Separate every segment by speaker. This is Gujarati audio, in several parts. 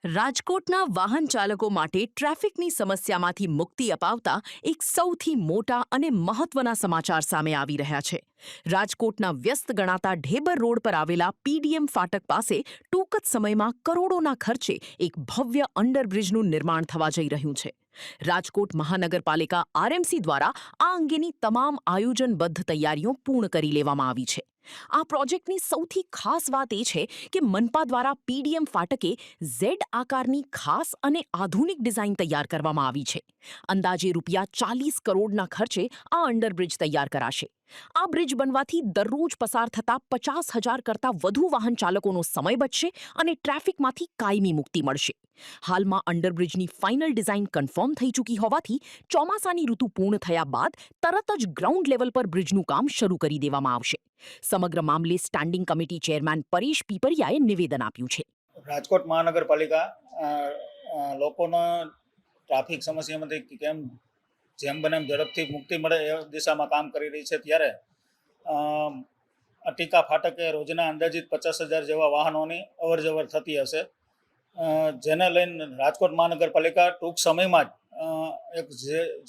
Speaker 1: રાજકોટના વાહન ચાલકો માટે ટ્રાફિકની સમસ્યામાંથી મુક્તિ અપાવતા એક સૌથી મોટા અને મહત્વના સમાચાર સામે આવી રહ્યા છે. રાજકોટના વ્યસ્ત ગણાતા ઢેબર રોડ પર આવેલા પીડીએમ ફાટક પાસે ટૂંક જ સમયમાં કરોડોના ખર્ચે એક ભવ્ય અંડરબ્રિજનું નિર્માણ થવા જઈ રહ્યું છે. રાજકોટ મહાનગરપાલિકા આરએમસી દ્વારા આ અંગેની તમામ આયોજનબદ્ધ તૈયારીઓ પૂર્ણ કરી લેવામાં આવી છે. આ પ્રોજેક્ટની સૌથી ખાસ વાત એ છે કે મનપા દ્વારા પીડીએમ ફાટકે ઝેડ આકારની ખાસ અને આધુનિક ડિઝાઇન તૈયાર કરવામાં આવી છે. અંદાજે ₹40 કરોડના ખર્ચે આ અંડરબ્રિજ તૈયાર કરાશે. આ બ્રિજ બનવાથી દરરોજ પસાર થતા 50,000 કરતાં વધુ વાહન ચાલકોનો સમય બચશે અને ટ્રાફિકમાંથી કાયમી મુક્તિ મળશે. હાલમાં અંડરબ્રિજની ફાઇનલ ડિઝાઇન કન્ફર્મ થઈ ચૂકી હોવાથી ચોમાસાની ઋતુ પૂર્ણ થયા બાદ તરત જ ગ્રાઉન્ડ લેવલ પર બ્રિજનું કામ શરૂ કરી દેવામાં આવશે. સમગ્ર મામલે સ્ટેન્ડિંગ કમિટી ચેરમેન પરેશ પીપરિયાએ નિવેદન આપ્યું છે.
Speaker 2: રાજકોટ મહાનગરપાલિકા લોકોના ટ્રાફિક સમસ્યામાંથી જેમ બને એમ ઝડપથી મુક્તિ મળે એ દિશામાં કામ કરી રહી છે. ત્યારે અટિકા ફાટકે રોજના અંદાજિત 50,000 જેવા વાહનોની અવરજવર થતી હશે, જેને લઈને રાજકોટ મહાનગરપાલિકા ટૂંક સમયમાં જ એક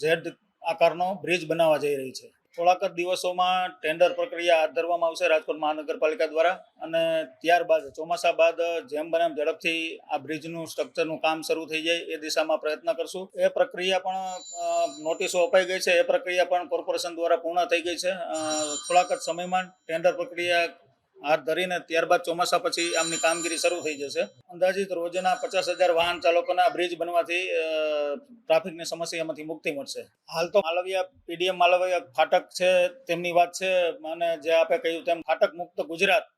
Speaker 2: ઝેડ આકારનો બ્રિજ બનાવવા જઈ રહી છે. થોડાક જ દિવસોમાં ટેન્ડર પ્રક્રિયા હાથ ધરવામાં આવશે રાજકોટ મહાનગરપાલિકા દ્વારા, અને ત્યારબાદ ચોમાસા બાદ જેમ બને એમ ઝડપથી આ બ્રિજનું સ્ટ્રક્ચરનું કામ શરૂ થઈ જાય એ દિશામાં પ્રયત્ન કરશું. એ પ્રક્રિયા પણ નોટિસો અપાઈ ગઈ છે, એ પ્રક્રિયા પણ કોર્પોરેશન દ્વારા પૂર્ણ થઈ ગઈ છે. થોડાક જ સમયમાં ટેન્ડર પ્રક્રિયા હાથ ધરીને ત્યારબાદ ચોમાસા પછી આમની કામગીરી શરૂ થઈ જશે. અંદાજિત રોજના 50,000 વાહન લોકોના બ્રિજ બનવાથી ટ્રાફિકની સમસ્યામાંથી મુક્તિ મળશે. હાલ તો પીડીએમ માલવિયા ફાટક છે તેમની વાત છે, અને જે આપે કહ્યું તેમ ફાટક મુક્ત ગુજરાત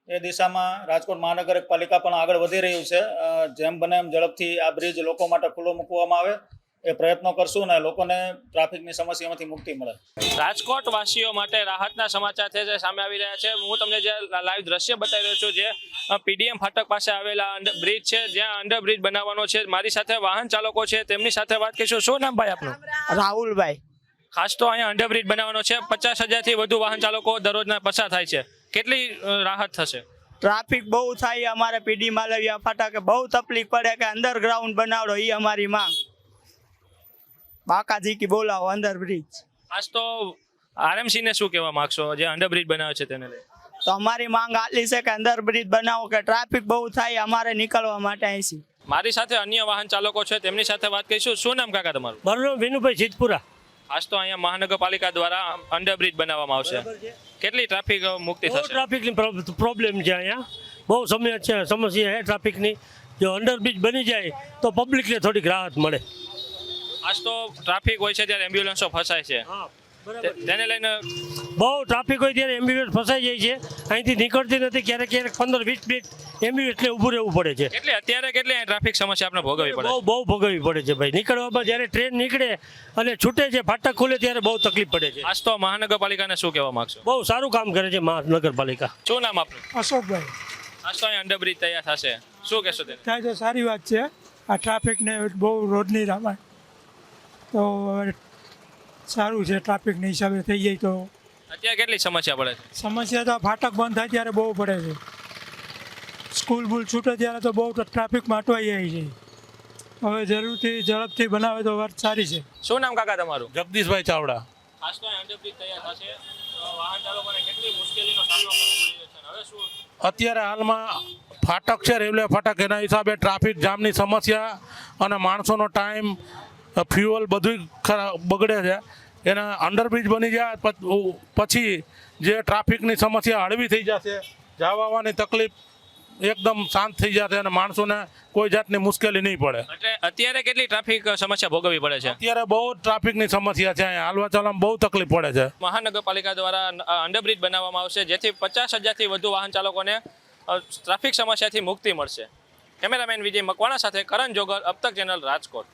Speaker 2: એ દિશામાં રાજકોટ મહાનગરપાલિકા પણ આગળ વધી રહ્યું છે. જેમ બને એમ ઝડપથી આ બ્રિજ લોકો માટે ખુલ્લો મૂકવામાં આવે એ પ્રયત્નો કરશું ને લોકોને ટ્રાફિકની સમસ્યામાંથી મુક્તિ મળે.
Speaker 3: રાજકોટ વાસીઓ માટે રાહતના સમાચાર છે જે સામે આવી રહ્યા છે. હું તમને જે લાઈવ દ્રશ્ય બતાવી રહ્યો છું, જે પીડીએમ ફાટક પાસે આવેલા બ્રિજ છે, જ્યાં અંડરબ્રિજ બનાવવાનો છે. મારી સાથે વાહન ચાલકો છે, તેમની સાથે વાત કરીશું. શું નામ ભાઈ આપનું?
Speaker 4: રાહુલભાઈ.
Speaker 3: ખાસ તો અહીંયા અંડરબ્રિજ બનાવવાનો છે. 50,000 થી વધુ વાહન ચાલકો દરરોજના પસાર થાય છે. કેટલી રાહત થશે?
Speaker 4: ટ્રાફિક બહુ થાય અમારે પીડી માલવિયા ફાટકે બહુ તકલીફ પડે કે અંડરગ્રાઉન્ડ બનાવડો, એ અમારી માંગ. બાકાજી કી બોલાવો અંડરબ્રિજ.
Speaker 3: ખાસ તો આરએમસી ને શું કહેવા માંગશો જે અંડરબ્રિજ બનાવે છે તેને લઈ?
Speaker 4: તો અમારી માંગ આટલી છે કે અંડરબ્રિજ બનાવો કે ટ્રાફિક બહુ થાય અમારે નીકળવા માટે અહીંથી.
Speaker 3: મારી સાથે અન્ય વાહન ચાલકો છે, તેમની સાથે વાત કરીશું. શું નામ કાકા તમારું?
Speaker 5: મારું નામ વિનુભાઈ સિદ્ધપુરા.
Speaker 3: ખાસ તો અહીંયા મહાનગરપાલિકા દ્વારા અંડરબ્રિજ બનાવવામાં આવશે. કેટલી ટ્રાફિક મુક્તિ
Speaker 5: બહુ
Speaker 3: થશે?
Speaker 5: ટ્રાફિકની પ્રોબ્લેમ છે અહીંયા, બહુ સમસ્યા છે ટ્રાફિકની. જો અંડરબ્રિજ બની જાય તો પબ્લિકને થોડીક રાહત મળે.
Speaker 3: આજ તો ટ્રાફિક હોય છે ત્યારે એમ્બ્યુલન્સો ફસાય છે, તેને લઈને
Speaker 5: બહુ ટ્રાફિક હોય ત્યારે એમ્બ્યુલન્સ ફસાઈ જાય છે, અહીંથી નીકળતી નથી. ક્યારેક 15-20 મિનિટ એમ્બ્યુલન્સને ઊભું રહેવું પડે છે.
Speaker 3: અત્યારે કેટલી ટ્રાફિક સમસ્યા આપણે ભોગવવી પડે?
Speaker 5: બહુ ભોગવવી પડે છે ભાઈ. નીકળવામાં જ્યારે ટ્રેન નીકળે અને છૂટે છે, ફાટક ખુલે ત્યારે બહુ તકલીફ પડે છે.
Speaker 3: આજ તો મહાનગરપાલિકાને શું કહેવા માંગશો?
Speaker 5: બહુ સારું કામ કરે છે મહાનગરપાલિકા.
Speaker 3: શું નામ આપનું?
Speaker 6: અશોકભાઈ.
Speaker 3: આજ તો અહીંયા અંડરબ્રિજ તૈયાર થશે, શું કહેશો તેને?
Speaker 6: થાય તો સારી વાત છે. આ ટ્રાફિકને બહુ રોડની રામાય તો સારું છે. ટ્રાફિકના હિસાબે થઈ જાય તો.
Speaker 3: અત્યારે કેટલી સમસ્યા પડે છે?
Speaker 6: સમસ્યા તો ફાટક બંધ થાય ત્યારે બહુ પડે છે. સ્કૂલ બૂલ છૂટે ત્યારે તો બહુ ટ્રાફિકમાં અટવાઈ જાય છે. હવે જરૂરથી ઝડપથી બનાવે તો વાત સારી છે.
Speaker 3: શું નામ કાકા તમારું?
Speaker 7: જગદીશભાઈ ચાવડા.
Speaker 3: ખાસ તો અંડરબ્રિજ તૈયાર થશે, વાહન ચાલકોને કેટલી મુશ્કેલીનો સામનો કરવો પડી રહ્યો છે. હવે શું
Speaker 7: અત્યારે હાલમાં ફાટક છે, રેલવે ફાટક, એના હિસાબે ટ્રાફિક જામની સમસ્યા અને માણસોનો ટાઈમ, ફ્યુઅલ બધું બગડે છે. એના અંડરબ્રિજ બની જાય પછી જે ટ્રાફિકની સમસ્યા હળવી થઈ જશે, જવા આવવાની તકલીફ એકદમ શાંત થઈ જશે અને માણસોને કોઈ જાતની મુશ્કેલી નહીં પડે.
Speaker 3: એટલે અત્યારે કેટલી ટ્રાફિક સમસ્યા ભોગવવી પડે છે?
Speaker 7: અત્યારે બહુ ટ્રાફિકની સમસ્યા છે, અહીંયા હાલવા ચાલવામાં બહુ તકલીફ પડે છે.
Speaker 3: મહાનગરપાલિકા દ્વારા અંડરબ્રિજ બનાવવામાં આવશે, જેથી 50,000 થી વધુ વાહન ચાલકોને ટ્રાફિક સમસ્યાથી મુક્તિ મળશે. કેમેરામેન વિજય મકવાણા સાથે કરણ જોગર, અબતક ચેનલ, રાજકોટ.